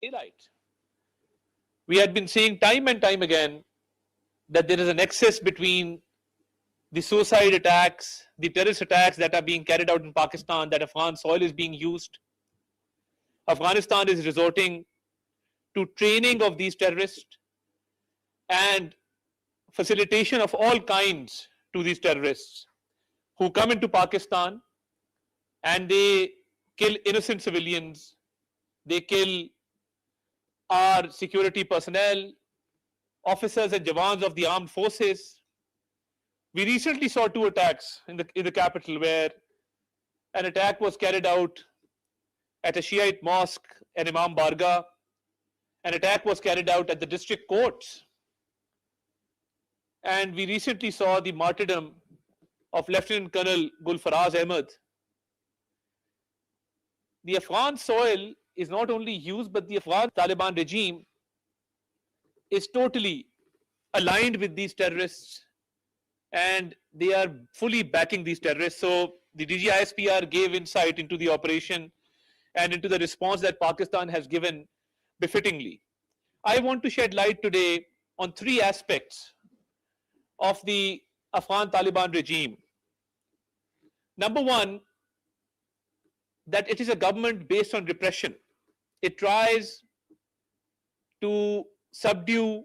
daylight. We had been saying time and time again that there is a nexus between the suicide attacks, the terrorist attacks that are being carried out in Pakistan, that Afghan soil is being used. Afghanistan is resorting to training of these terrorists and facilitation of all kinds to these terrorists who come into Pakistan and they kill innocent civilians, they kill our security personnel, officers and jawans of the armed forces. We recently saw two attacks in the capital, where an attack was carried out at a Shiite mosque in Imam Barga. An attack was carried out at the district courts. And we recently saw the martyrdom of Lieutenant Colonel Gulfaraz Ahmed. The Afghan soil is not only used, but the Afghan Taliban regime is totally aligned with these terrorists and they are fully backing these terrorists. So the DGISPR gave insight into the operation and into the response that Pakistan has given befittingly. I want to shed light today on three aspects of the Afghan Taliban regime. Number one, that it is a government based on repression. It tries to subdue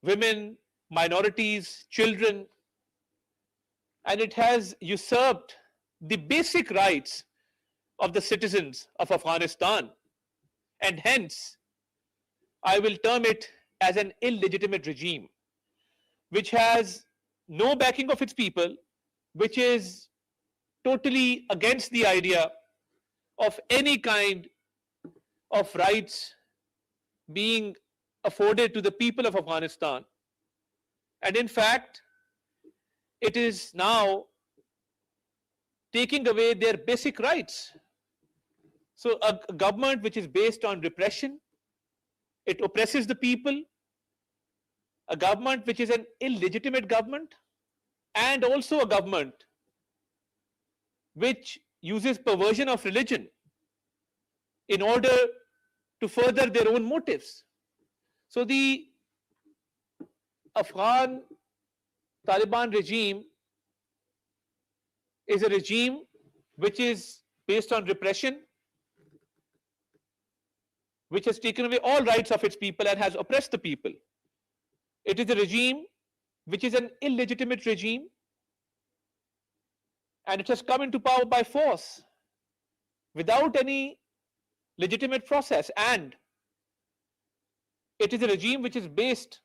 women, minorities, children, and it has usurped the basic rights of the citizens of Afghanistan. And hence, I will term it as an illegitimate regime, which has no backing of its people, which is totally against the idea of any kind of rights being afforded to the people of Afghanistan. And in fact, it is now taking away their basic rights. So a government which is based on repression, it oppresses the people. A government which is an illegitimate government, and also a government which uses perversion of religion in order to further their own motives. So the Afghan Taliban regime is a regime which is based on repression, which has taken away all rights of its people and has oppressed the people. It is a regime which is an illegitimate regime, and it has come into power by force without any legitimate process, and it is a regime which is based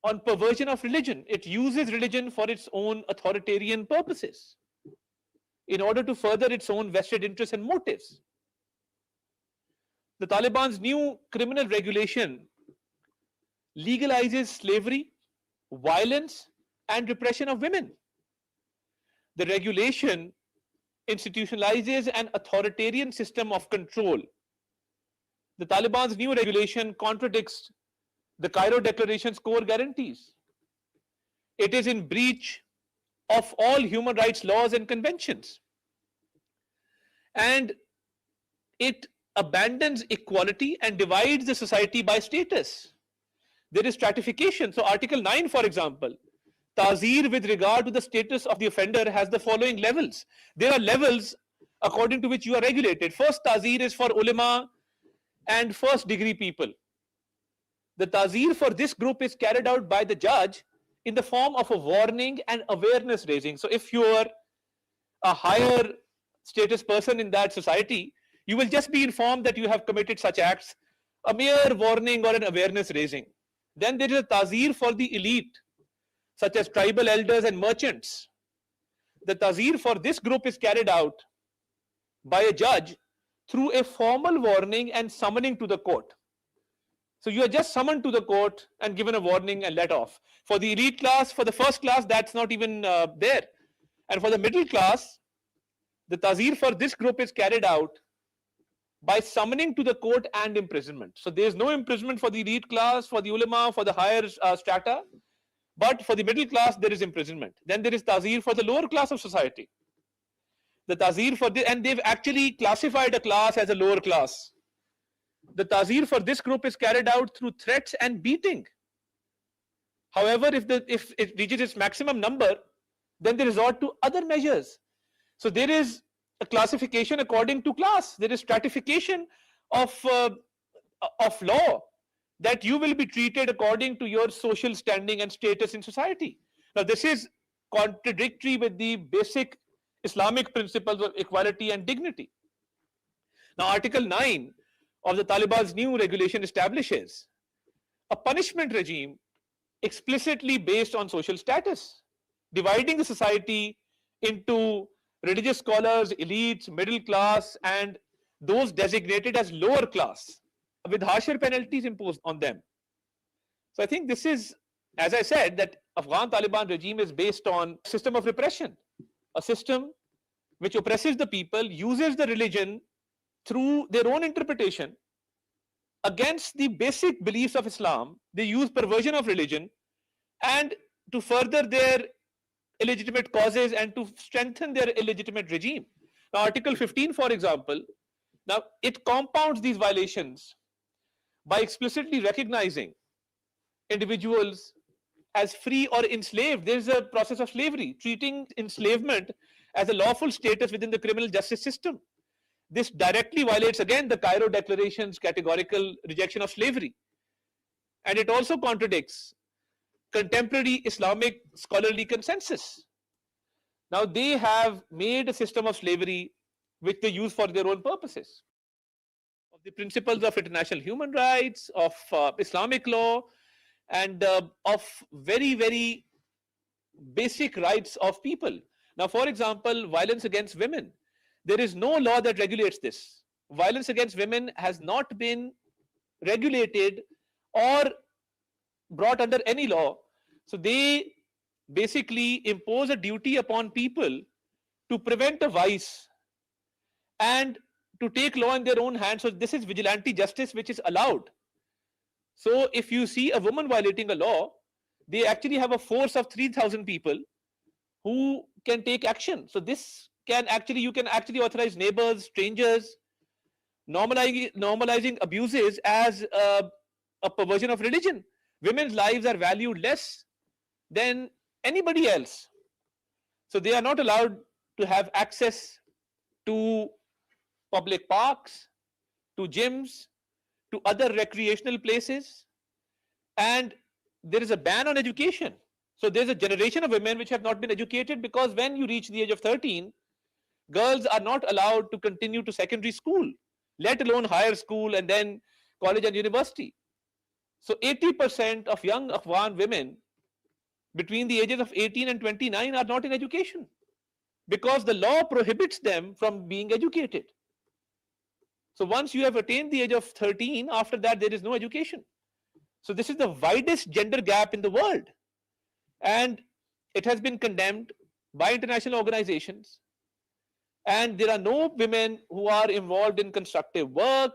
on perversion of religion. It uses religion for its own authoritarian purposes in order to further its own vested interests and motives. The Taliban's new criminal regulation legalizes slavery, violence, and repression of women. The regulation institutionalizes an authoritarian system of control. The Taliban's new regulation contradicts the Cairo Declaration's core guarantees. It is in breach of all human rights laws and conventions. And it abandons equality and divides the society by status. There is stratification. So Article 9, for example, Tazir with regard to the status of the offender has the following levels. There are levels according to which you are regulated. First Tazir is for ulama and first degree people. The Tazir for this group is carried out by the judge in the form of a warning and awareness raising. So if you are a higher status person in that society, you will just be informed that you have committed such acts, a mere warning or an awareness raising. Then there is a Tazir for the elite, such as tribal elders and merchants. The Tazir for this group is carried out by a judge through a formal warning and summoning to the court. So you are just summoned to the court and given a warning and let off. For the elite class, for the first class, that's not even there. And for the middle class, the Tazir for this group is carried out by summoning to the court and imprisonment. So there is no imprisonment for the elite class, for the ulama, for the higher strata, but for the middle class there is imprisonment. Then there is Tazir for the lower class of society. The tazir for this, and they've actually classified a class as a lower class. The tazir for this group is carried out through threats and beating. However, if it reaches its maximum number, then they resort to other measures. So there is a classification according to class. There is stratification of law, that you will be treated according to your social standing and status in society. Now, this is contradictory with the basic Islamic principles of equality and dignity. Now, Article 9 of the Taliban's new regulation establishes a punishment regime explicitly based on social status, dividing the society into religious scholars, elites, middle class, and those designated as lower class, with harsher penalties imposed on them. So I think this is, as I said, that Afghan Taliban regime is based on a system of repression, a system which oppresses the people, uses the religion through their own interpretation against the basic beliefs of Islam. They use perversion of religion and to further their illegitimate causes and to strengthen their illegitimate regime. Now, Article 15, for example, now it compounds these violations by explicitly recognizing individuals as free or enslaved. There is a process of slavery, treating enslavement as a lawful status within the criminal justice system. This directly violates, again, the Cairo Declaration's categorical rejection of slavery. And it also contradicts contemporary Islamic scholarly consensus. Now, they have made a system of slavery which they use for their own purposes. Of the principles of international human rights, of Islamic law, and of very, very basic rights of people. Now, for example, violence against women. There is no law that regulates this. Violence against women has not been regulated or brought under any law. So they basically impose a duty upon people to prevent a vice and to take law in their own hands. So this is vigilante justice which is allowed. So if you see a woman violating a law, they actually have a force of 3,000 people who can take action. So this can actually, you can actually authorize neighbors, strangers, normalizing abuses as a perversion of religion. Women's lives are valued less than anybody else. So they are not allowed to have access to public parks, to gyms, to other recreational places. And there is a ban on education. So there's a generation of women which have not been educated, because when you reach the age of 13, girls are not allowed to continue to secondary school, let alone higher school and then college and university. So 80% of young Afghan women between the ages of 18 and 29 are not in education, because the law prohibits them from being educated. So once you have attained the age of 13, after that there is no education. So this is the widest gender gap in the world. And it has been condemned by international organizations. And there are no women who are involved in constructive work,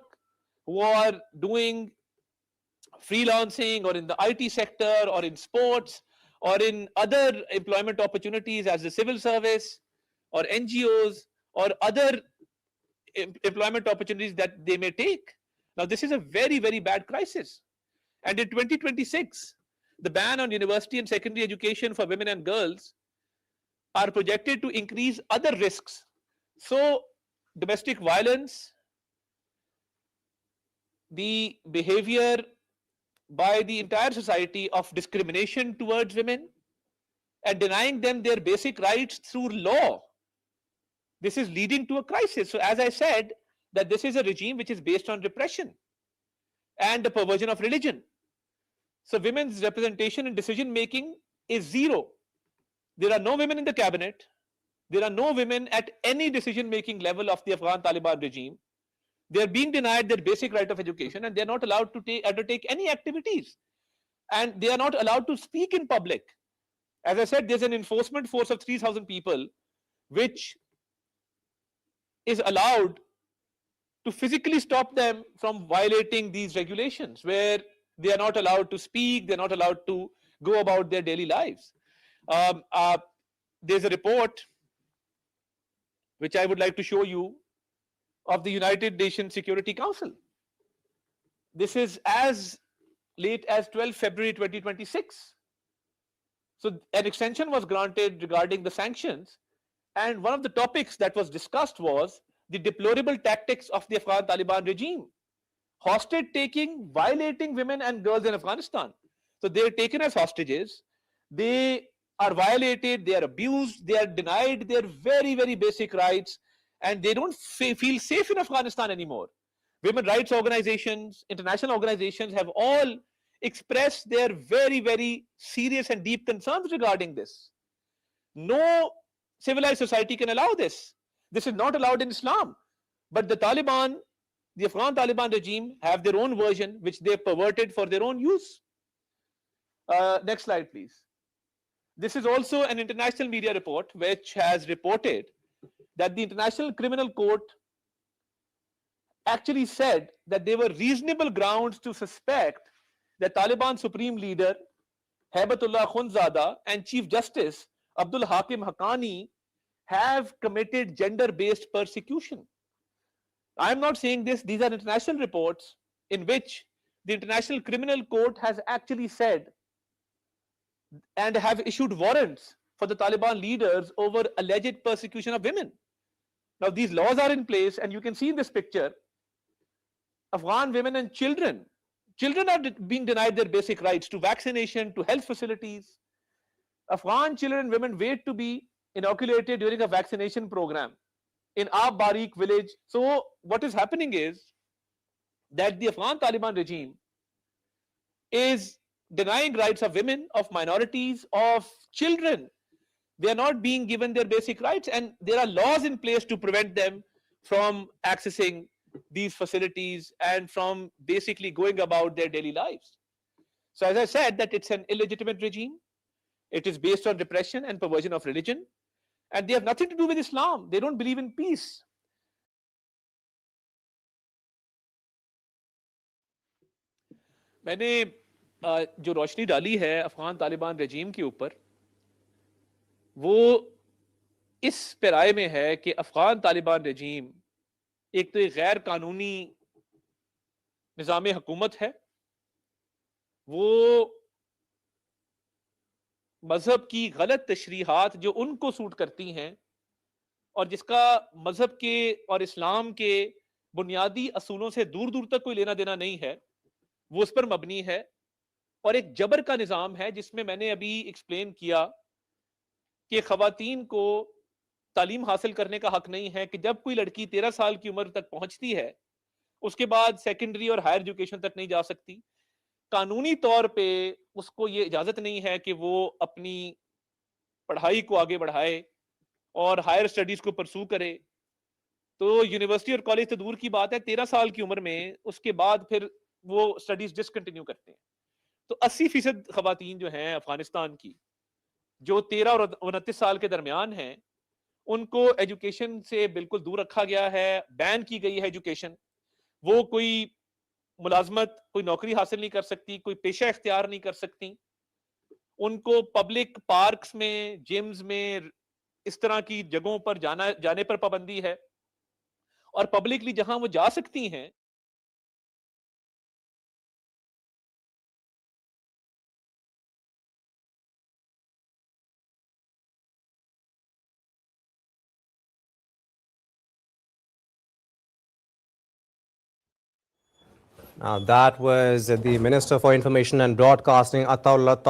who are doing freelancing or in the IT sector or in sports or in other employment opportunities as the civil service or NGOs or other employment opportunities that they may take. Now, this is a very, very bad crisis. And in 2026, the ban on university and secondary education for women and girls are projected to increase other risks. So, domestic violence, the behavior by the entire society of discrimination towards women and denying them their basic rights through law. This is leading to a crisis. So as I said, that this is a regime which is based on repression and the perversion of religion. So women's representation in decision making is zero. There are no women in the cabinet. There are no women at any decision making level of the Afghan Taliban regime. They are being denied their basic right of education, and they are not allowed to undertake any activities. And they are not allowed to speak in public. As I said, there's an enforcement force of 3,000 people which is allowed to physically stop them from violating these regulations, where they are not allowed to speak, they're not allowed to go about their daily lives. There's a report which I would like to show you, of the United Nations Security Council. This is as late as 12 February 2026. So an extension was granted regarding the sanctions, and one of the topics that was discussed was the deplorable tactics of the Afghan Taliban regime, hostage taking, violating women and girls in Afghanistan. So they are taken as hostages, they are violated, they are abused, they are denied their very, very basic rights, and they don't feel safe in Afghanistan anymore. Women rights organizations, international organizations have all expressed their very, very serious and deep concerns regarding this. No civilized society can allow this. This is not allowed in Islam. But the Taliban, the Afghan Taliban regime, have their own version, which they perverted for their own use. Next slide, please. This is also an international media report which has reported that the International Criminal Court actually said that there were reasonable grounds to suspect that Taliban Supreme Leader Haibatullah Khundzada and Chief Justice Abdul Hakim Haqqani have committed gender-based persecution. I am not saying this, these are international reports in which the International Criminal Court has actually said and have issued warrants for the Taliban leaders over alleged persecution of women. Now these laws are in place, and you can see in this picture Afghan women and children. Children are being denied their basic rights to vaccination, to health facilities. Afghan children and women wait to be inoculated during a vaccination program in Ab Barik village. So what is happening is that the Afghan Taliban regime is denying rights of women, of minorities, of children. They are not being given their basic rights, and there are laws in place to prevent them from accessing these facilities and from basically going about their daily lives. So as I said, that it's an illegitimate regime. It is based on repression and perversion of religion, and they have nothing to do with Islam. They don't believe in peace. मैंने जो रोशनी डाली है अफगान तालिबान रजीम के ऊपर, वो इस पैराए में है कि अफगान तालिबान रजीम एक तो एक गैर कानूनी निज़ाम हुकूमत है, वो मजहब की गलत तशरीहात जो उनको सूट करती हैं और जिसका मजहब के और इस्लाम के बुनियादी असूलों से दूर दूर तक कोई लेना देना नहीं है, वो उस पर मबनी है, और एक जबर का निज़ाम है जिसमें मैंने अभी एक्सप्लेन किया कि ख़वातीन को तालीम हासिल करने का हक नहीं है, कि जब कोई लड़की 13 साल की उम्र तक पहुंचती है उसके बाद सेकेंडरी और हायर एजुकेशन तक नहीं जा सकती। कानूनी तौर पे उसको ये इजाजत नहीं है कि वो अपनी पढ़ाई को आगे बढ़ाए और हायर स्टडीज को परसू करे। तो यूनिवर्सिटी और कॉलेज तो दूर की बात है, 13 साल की उम्र में उसके बाद फिर वो स्टडीज डिसकंटिन्यू करते हैं। तो 80% खवातीन जो हैं अफगानिस्तान की, जो 13 और 29 साल के दरमियान हैं, उनको एजुकेशन से बिल्कुल दूर रखा गया है, बैन की गई है एजुकेशन। वो कोई मुलाजमत, कोई नौकरी हासिल नहीं कर सकती, कोई पेशा इख्तियार नहीं कर सकती। उनको पब्लिक पार्क्स में, जिम्स में, इस तरह की जगहों पर जाने पर पाबंदी है, और पब्लिकली जहां वो जा सकती हैं Now, that was the Minister for Information and Broadcasting, Attaullah Tarar.